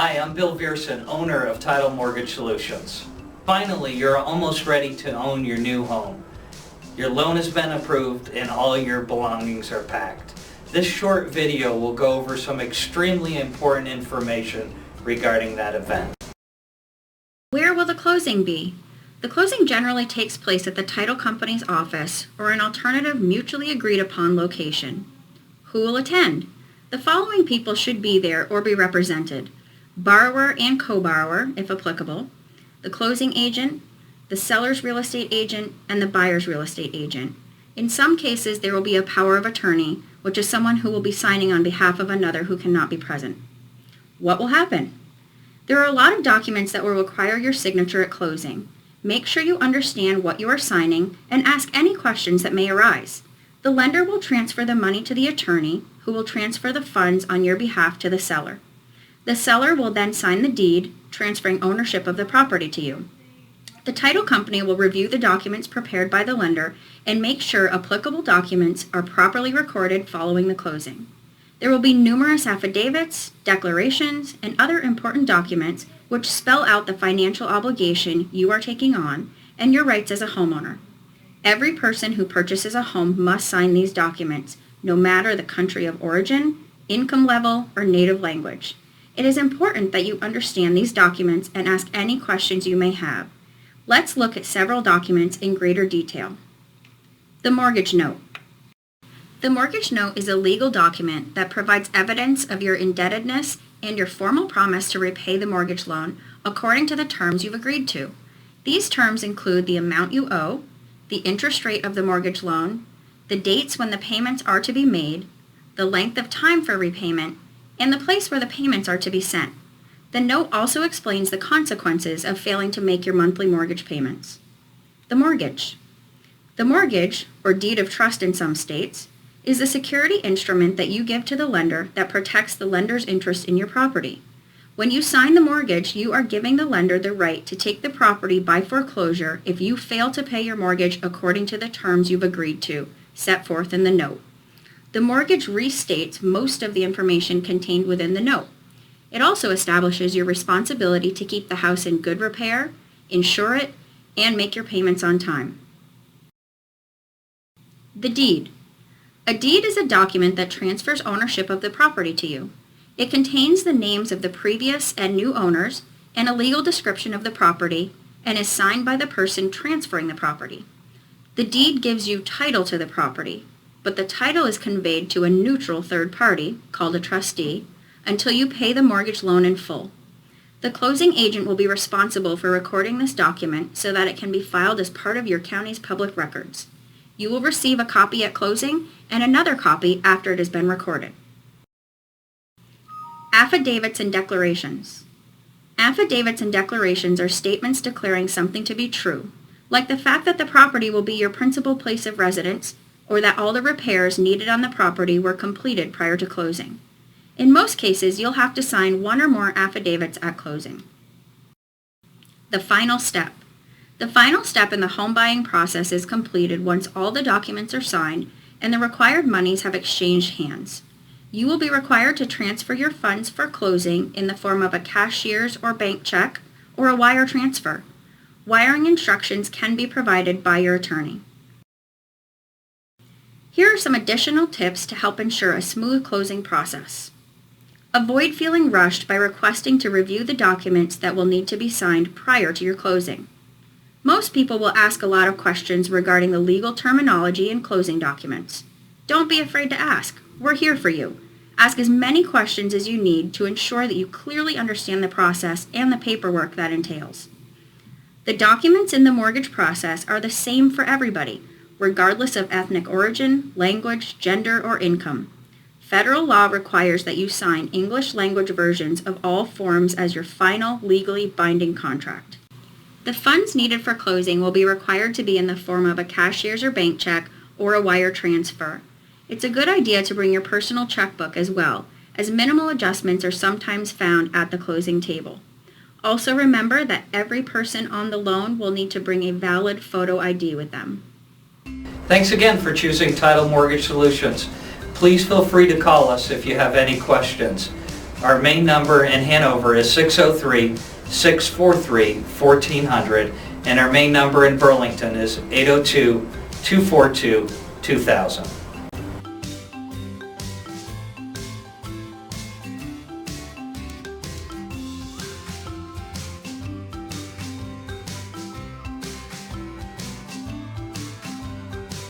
Hi, I'm Bill Vierzen, owner of Title Mortgage Solutions. Finally, you're almost ready to own your new home. Your loan has been approved and all your belongings are packed. This short video will go over some extremely important information regarding that event. Where will the closing be? The closing generally takes place at the title company's office or an alternative mutually agreed upon location. Who will attend? The following people should be there or be represented: borrower and co-borrower, if applicable, the closing agent, the seller's real estate agent, and the buyer's real estate agent. In some cases, there will be a power of attorney, which is someone who will be signing on behalf of another who cannot be present. What will happen? There are a lot of documents that will require your signature at closing. Make sure you understand what you are signing and ask any questions that may arise. The lender will transfer the money to the attorney, who will transfer the funds on your behalf to the seller. The seller will then sign the deed, transferring ownership of the property to you. The title company will review the documents prepared by the lender and make sure applicable documents are properly recorded following the closing. There will be numerous affidavits, declarations, and other important documents which spell out the financial obligation you are taking on and your rights as a homeowner. Every person who purchases a home must sign these documents, no matter the country of origin, income level, or native language. It is important that you understand these documents and ask any questions you may have. Let's look at several documents in greater detail. The mortgage note. The mortgage note is a legal document that provides evidence of your indebtedness and your formal promise to repay the mortgage loan according to the terms you've agreed to. These terms include the amount you owe, the interest rate of the mortgage loan, the dates when the payments are to be made, the length of time for repayment, and the place where the payments are to be sent. The note also explains the consequences of failing to make your monthly mortgage payments. The mortgage. The mortgage, or deed of trust in some states, is a security instrument that you give to the lender that protects the lender's interest in your property. When you sign the mortgage, you are giving the lender the right to take the property by foreclosure if you fail to pay your mortgage according to the terms you've agreed to, set forth in the note. The mortgage restates most of the information contained within the note. It also establishes your responsibility to keep the house in good repair, insure it, and make your payments on time. The deed. A deed is a document that transfers ownership of the property to you. It contains the names of the previous and new owners and a legal description of the property and is signed by the person transferring the property. The deed gives you title to the property, but the title is conveyed to a neutral third party, called a trustee, until you pay the mortgage loan in full. The closing agent will be responsible for recording this document so that it can be filed as part of your county's public records. You will receive a copy at closing and another copy after it has been recorded. Affidavits and declarations. Affidavits and declarations are statements declaring something to be true, like the fact that the property will be your principal place of residence, or that all the repairs needed on the property were completed prior to closing. In most cases, you'll have to sign one or more affidavits at closing. The final step. The final step in the home buying process is completed once all the documents are signed and the required monies have exchanged hands. You will be required to transfer your funds for closing in the form of a cashier's or bank check or a wire transfer. Wiring instructions can be provided by your attorney. Here are some additional tips to help ensure a smooth closing process. Avoid feeling rushed by requesting to review the documents that will need to be signed prior to your closing. Most people will ask a lot of questions regarding the legal terminology in closing documents. Don't be afraid to ask. We're here for you. Ask as many questions as you need to ensure that you clearly understand the process and the paperwork that entails. The documents in the mortgage process are the same for everybody, regardless of ethnic origin, language, gender, or income. Federal law requires that you sign English language versions of all forms as your final legally binding contract. The funds needed for closing will be required to be in the form of a cashier's or bank check or a wire transfer. It's a good idea to bring your personal checkbook as well, as minimal adjustments are sometimes found at the closing table. Also remember that every person on the loan will need to bring a valid photo ID with them. Thanks again for choosing Title Mortgage Solutions. Please feel free to call us if you have any questions. Our main number in Hanover is 603-643-1400, and our main number in Burlington is 802-242-2000.